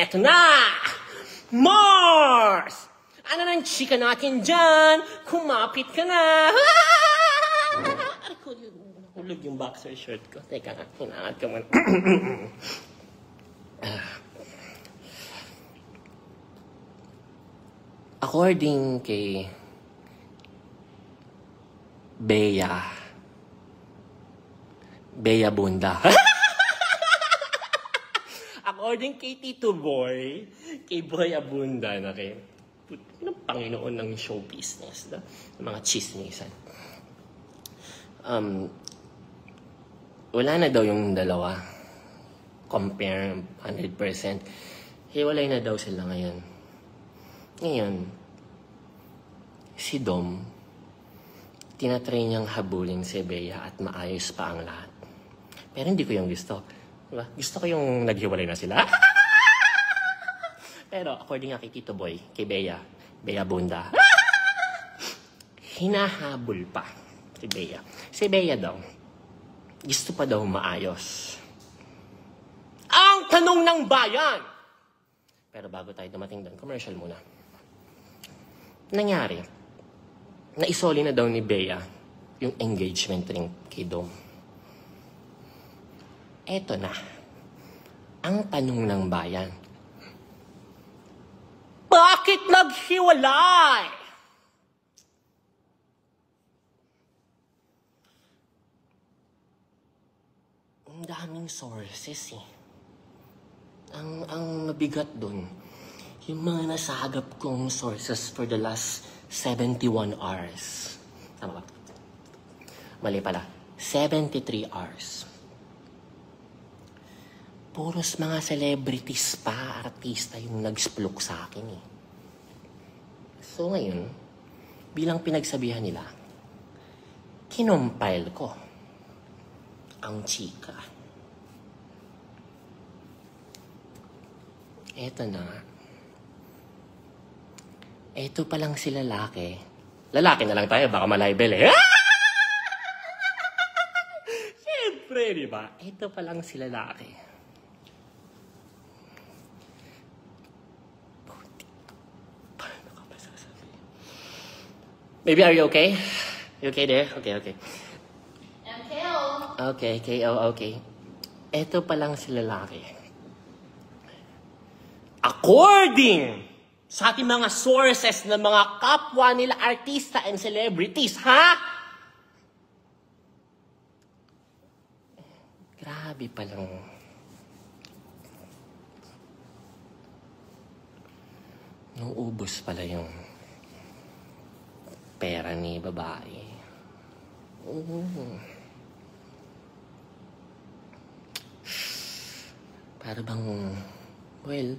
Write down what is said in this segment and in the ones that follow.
Eto na! Mars! Ano nang chika natin dyan? Kumapit ka na! Hulog yung boxer shirt ko. Teka nga, hinaangat ka muna. According kay Bea Bunda. According kay Tito Boy, kay Boy Abunda na kay ng Panginoon ng show business, ng mga chismisan. Wala na daw yung dalawa. Compare 100%. Hiwalay na daw sila ngayon. Ngayon, si Dom, tinatry niyang habulin si Bea at maayos pa ang lahat. Pero hindi ko yung gusto. Diba? Gusto ko yung naghiwalay na sila. Pero according nga kay Tito Boy, kay Bea Bunda, hinahabol pa si Bea. Si Bea daw, gusto pa daw maayos ang tanong ng bayan. Pero bago tayo dumating doon, commercial muna. Nangyari, naisoli na daw ni Bea yung engagement ring kay Dom. Eto na, ang tanong ng bayan. Bakit naghiwalay? Ang daming sources eh. Ang mabigat dun, yung mga nasagap kong sources for the last 71 hours. Tama ba? Mali pala. 73 hours. Puros mga celebrities pa, artista yung nag-splok sa akin eh. So ngayon, bilang pinagsabihan nila, kinompile ko ang chika. Eto na nga. Eto pa lang si lalaki. Lalaki na lang tayo, baka malibel eh. Siyempre, di ba? Eto pa lang si lalaki. Baby, are you okay? You okay there? Okay. I'm KO. Okay, KO, okay. Eto pa lang si lalaki. According sa ating mga sources ng mga kapwa nila artista and celebrities, ha? Grabe pa lang. Nauubos pala yung pera ni babae. Para bang, well,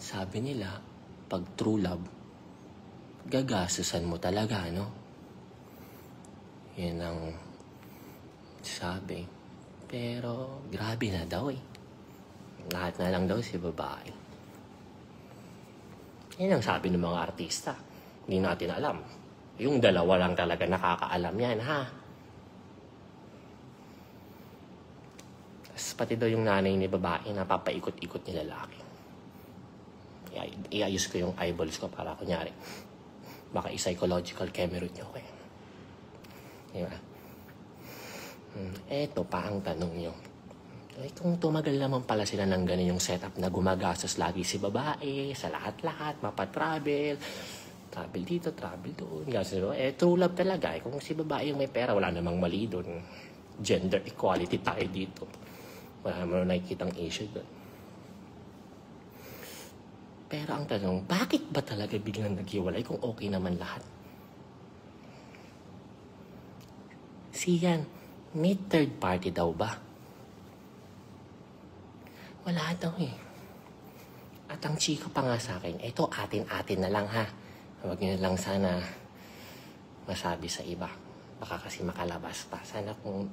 sabi nila, pag true love, gagasusan mo talaga, no? Yan ang sabi. Pero, grabe na daw eh. Lahat na lang daw si babae. Yan ang sabi ng mga artista. Hindi natin alam. Yung dalawa lang talaga nakakaalam yan, ha? Tapos pati daw yung nanay ni babae napapaikot-ikot ni lalaki. Iayos ko yung eyeballs ko para kunyari baka i-psychological camera nyo ko eh. Diba? Eto pa ang tanong nyo. Eh, kung tumagal naman pala sila ng ganun yung setup na gumagastos lagi si babae, sa lahat-lahat, mapatravel, travel dito, travel doon. True love talaga. Kung si babae yung may pera, wala namang mali doon. Gender equality tayo dito. Wala mo nakikitang issue doon. Pero ang tanong, bakit ba talaga biglang naghiwalay kung okay naman lahat? Siyan, may third party daw ba? Wala daw eh. At ang chika pa nga sa akin, ito atin-atin na lang ha. Huwag nyo lang sana masabi sa iba. Baka kasi makalabas pa. Sana kung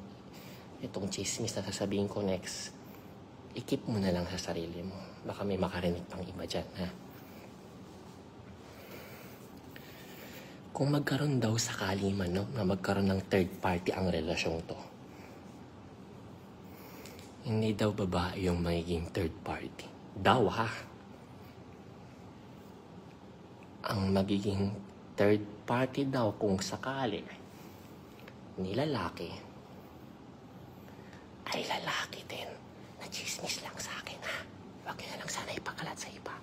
itong chismis na sasabihin ko next, i-keep mo na lang sa sarili mo. Baka may makarinig pang iba dyan, ha? Kung magkaroon daw sakali man, no, na magkaroon ng third party ang relasyong to, hindi daw babae yung magiging third party. Daw, ha? ang magiging third party daw kung sakali ni lalaki ay lalaki din na chismis lang sa akin, ha? Huwag niyo na lang sana ipakalat sa iba.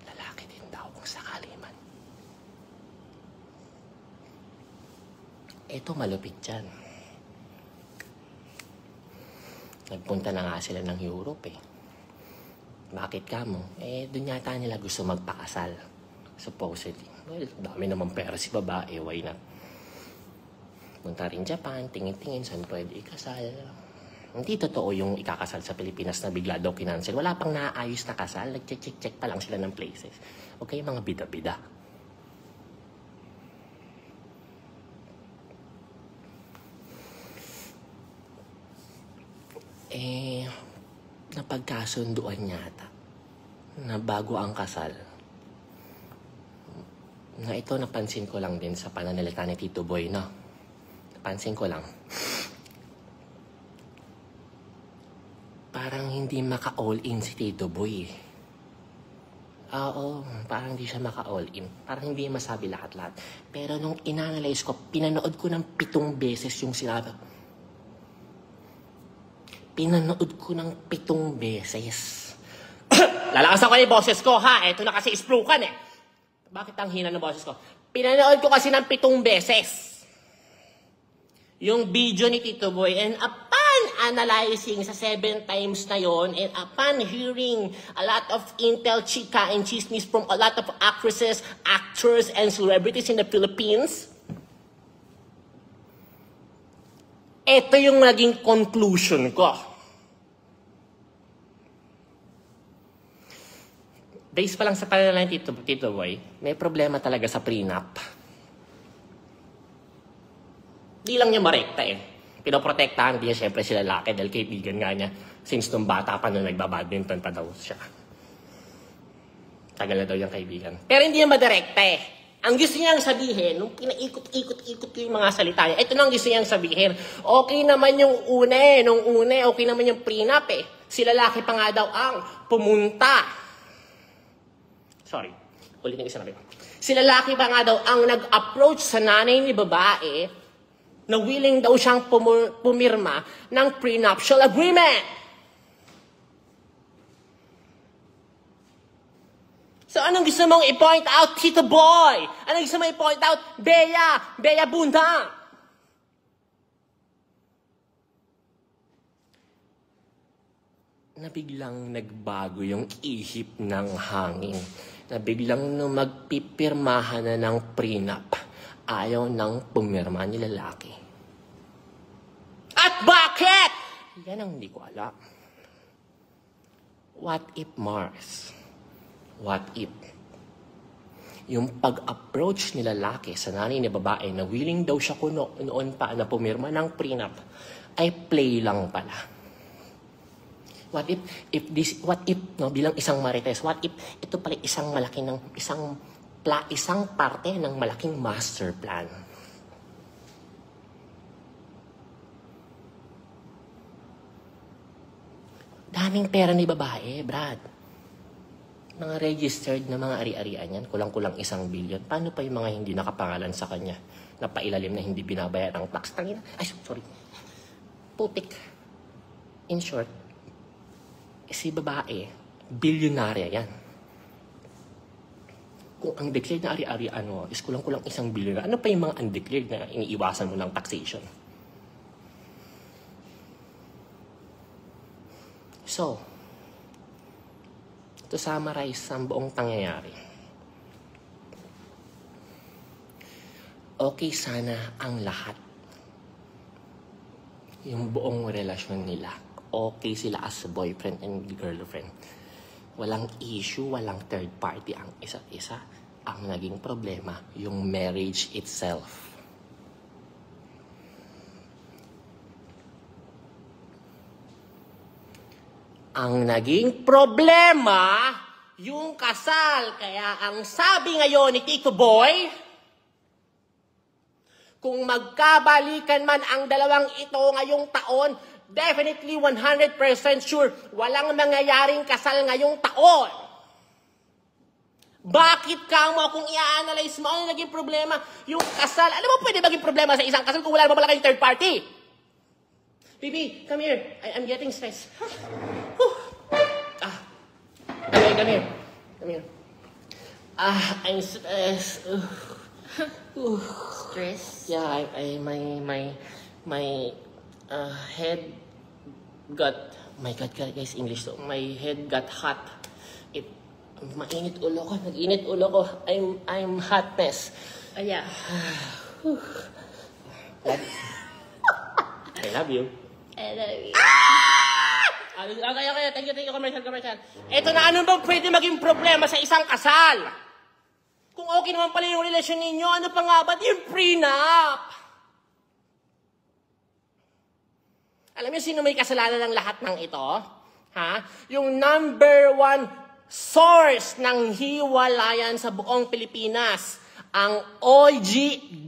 Lalaki din daw kung sakali man. Ito malupit dyan. Nagpunta na nga sila ng Europe eh. Bakit ka mo? Doon yata nila gusto magpakasal. Supposedly. Well, dami naman pera si babae. Why not? Punta rin Japan, tingin-tingin saan pwede ikasal. Hindi totoo yung ikakasal sa Pilipinas na bigla daw kinansel. Wala pang naayos na kasal. Nag-check pa lang sila ng places. Okay, mga bida-bida. Napagkasunduan yata na bago ang kasal. Na ito napansin ko lang din sa pananalita ni Tito Boy, no? Napansin ko lang. Parang hindi maka-all in si Tito Boy. Oo, parang hindi siya maka-all in. Parang hindi masabi lahat-lahat. Pero nung inanalyze ko, pinanood ko ng 7 beses yung sinabi. Pinanood ko ng 7 beses. Lalakasan ko na yung boses ko, ha? Ito na kasi isplukan, eh. Bakit ang hina ng boses ko? Pinanood ko kasi ng 7 beses. Yung video ni Tito Boy. And upon analyzing sa 7 times na yon, and upon hearing a lot of intel, chika, and chismis from a lot of actresses, actors, and celebrities in the Philippines, ito yung naging conclusion ko. Based pa lang sa pananalan ni Tito Boy, may problema talaga sa prenup. Di lang niya marekta eh. Pinoprotektahan niya siyempre si lalaki dahil kaibigan nga niya since nung bata pa nung nagbabadminton pa daw siya. Tagal na daw yung kaibigan. Pero hindi niya madirekta eh. Ang gusto niyang sabihin, nung pinaikot-ikot yung mga salita niya, ito na ang gusto niyang sabihin. Okay naman yung nung una, okay naman yung prenup eh. Si lalaki pa nga daw ang pumunta. Sorry, ulitin ko sinabi. Si lalaki pa nga daw ang nag-approach sa nanay ni babae na willing daw siyang pumirma ng prenuptial agreement. So, anong gusto mong i-point out, Tito Boy? Anong gusto mong i-point out, Bea Bunda? Na biglang nagbago yung ihip ng hangin. Na biglang nung magpipirmahan na ng prenup, ayaw nang pumirma ni lalaki. At bakit? Yan ang hindi ko alam. What if Mars? What if yung pag-approach ni lalaki sa nanay ni babae na willing daw siya noon pa na pumirma ng prenup ay play lang pala? What if no, bilang isang marites, what if ito pala isang parte ng malaking master plan? Daming pera ni babae, Brad. Mga registered na mga ari-arian yan, kulang-kulang 1 billion. Paano pa yung mga hindi nakapangalan sa kanya na pailalim na hindi binabayad ang tax? Sorry. Putik. In short, si babae, bilyonarya yan. Kung ang declared na ari-arian mo is kulang-kulang 1 billion, ano pa yung mga undeclared na iniiwasan mo ng taxation? So, to summarize ang buong pangyayari, okay sana ang lahat. Yung buong relasyon nila, okay sila as boyfriend and girlfriend. Walang issue, walang third party ang isa't isa. Ang naging problema, yung marriage itself. Ang naging problema, yung kasal. Kaya ang sabi ngayon ni Tito Boy, kung magkabalikan man ang dalawang ito ngayong taon, definitely 100% sure, walang mangyayaring kasal ngayong taon. Bakit ka mo kung i-analyze mo ano naging problema? Yung kasal, alam mo pwede maging problema sa isang kasal kung wala mo pala kayong third party? Baby, come here. I'm getting stressed. Come here. Come here. I'm stressed. Stress? Yeah, my head got, my God, guys, English to. My head got hot. Mainit ulo ko, nag-init ulo ko. I'm hotness. Yeah. I love you. I love you. Okay. Thank you, commercial. Ito na, ano bang pwede maging problema sa isang kasal? Kung okay naman pala yung relasyon ninyo, ano pa nga ba? Yung prenup! Alam niyo sino may kasalanan ng lahat ng ito? Ha? Yung number 1 source ng hiwalayan sa buong Pilipinas, ang OG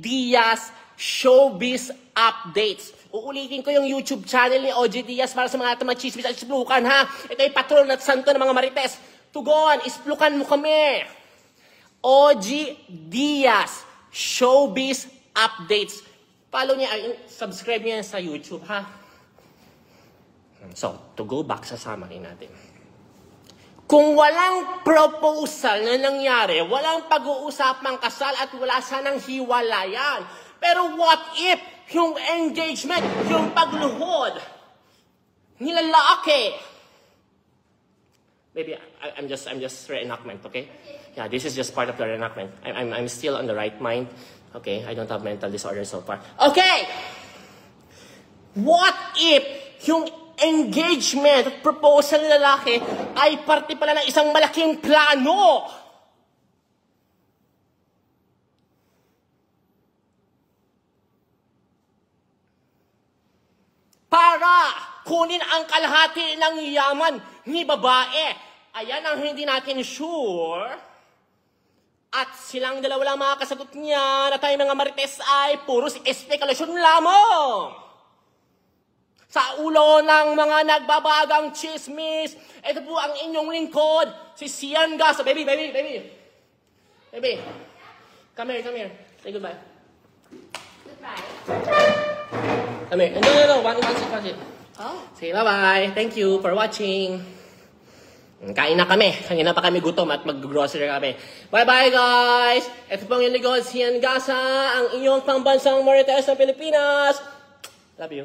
Diaz Showbiz Updates. Uulitin ko yung YouTube channel ni OG Diaz para sa mga machismis at isplukan, ha? Ito ay patron at santo ng mga marites. Tugon, isplukan mo kami. OG Diaz Showbiz Updates. Follow niya, subscribe niya sa YouTube, ha? So, to go back sa summary natin. Kung walang proposal na nangyari, walang pag-uusapang kasal at wala sanang hiwalayan. Pero what if yung engagement, yung pagluhod, nilalaki? Maybe I'm just reenactment, okay? Yeah, this is just part of the reenactment. I'm still on the right mind. Okay, I don't have mental disorder so far. Okay! What if yung engagement at proposal ng lalaki ay parte pala ng isang malaking plano? Para kunin ang kalahati ng yaman ni babae. Ayan ang hindi natin sure. At silang dalawa lang makakasagot niya na tayo mga marites ay puro espekulasyon lamang. Sa ulo ng mga nagbabagang chismis, ito po ang inyong lingkod, si Sian Gasa. Baby. Come here. Say goodbye. Goodbye. Come here. No. One sit. Oh. Say bye-bye. Thank you for watching. Kain na kami. Kanina pa kami gutom at mag-grocery kami. Bye-bye, guys. Ito po ang inyong lingkod, Sian Gasa, ang inyong pambansang marites ng Pilipinas. Love you.